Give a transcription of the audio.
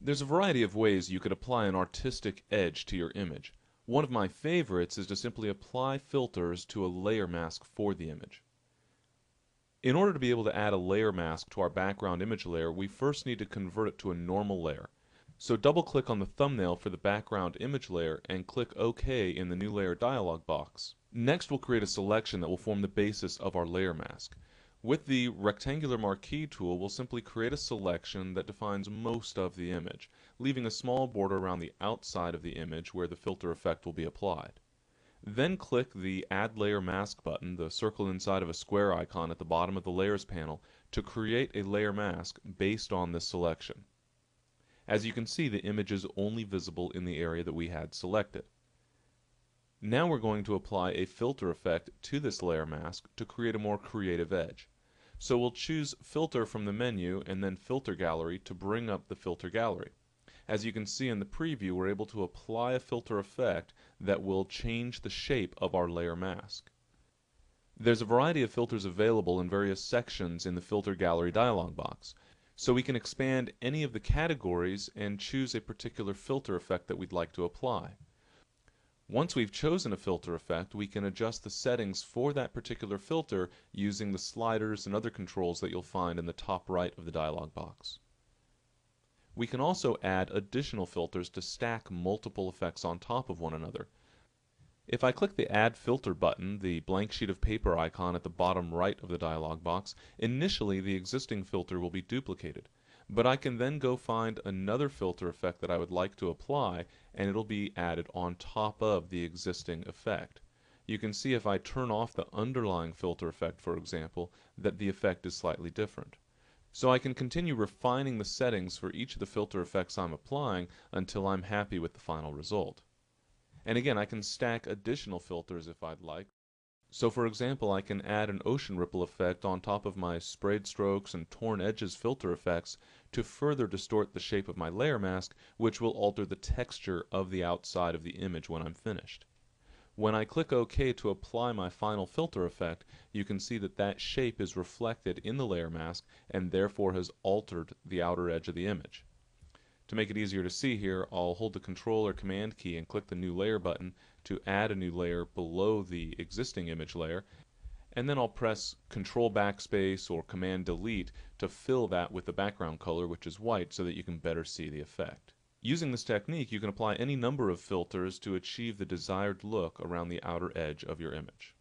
There's a variety of ways you could apply an artistic edge to your image. One of my favorites is to simply apply filters to a layer mask for the image. In order to be able to add a layer mask to our background image layer, we first need to convert it to a normal layer. So double-click on the thumbnail for the background image layer and click OK in the New Layer dialog box. Next, we'll create a selection that will form the basis of our layer mask. With the rectangular marquee tool, we'll simply create a selection that defines most of the image, leaving a small border around the outside of the image where the filter effect will be applied. Then click the Add Layer Mask button, the circle inside of a square icon at the bottom of the Layers panel, to create a layer mask based on this selection. As you can see, the image is only visible in the area that we had selected. Now we're going to apply a filter effect to this layer mask to create a more creative edge. So we'll choose Filter from the menu and then Filter Gallery to bring up the filter gallery. As you can see in the preview, we're able to apply a filter effect that will change the shape of our layer mask. There's a variety of filters available in various sections in the Filter Gallery dialog box. So we can expand any of the categories and choose a particular filter effect that we'd like to apply. Once we've chosen a filter effect, we can adjust the settings for that particular filter using the sliders and other controls that you'll find in the top right of the dialog box. We can also add additional filters to stack multiple effects on top of one another. If I click the Add Filter button, the blank sheet of paper icon at the bottom right of the dialog box, initially the existing filter will be duplicated. But I can then go find another filter effect that I would like to apply, and it'll be added on top of the existing effect. You can see if I turn off the underlying filter effect, for example, that the effect is slightly different. So I can continue refining the settings for each of the filter effects I'm applying until I'm happy with the final result. And again, I can stack additional filters if I'd like. So for example, I can add an ocean ripple effect on top of my sprayed strokes and torn edges filter effects to further distort the shape of my layer mask, which will alter the texture of the outside of the image when I'm finished. When I click OK to apply my final filter effect, you can see that that shape is reflected in the layer mask and therefore has altered the outer edge of the image. To make it easier to see here, I'll hold the Control or Command key and click the New Layer button to add a new layer below the existing image layer, and then I'll press Control Backspace or Command Delete to fill that with the background color, which is white, so that you can better see the effect. Using this technique, you can apply any number of filters to achieve the desired look around the outer edge of your image.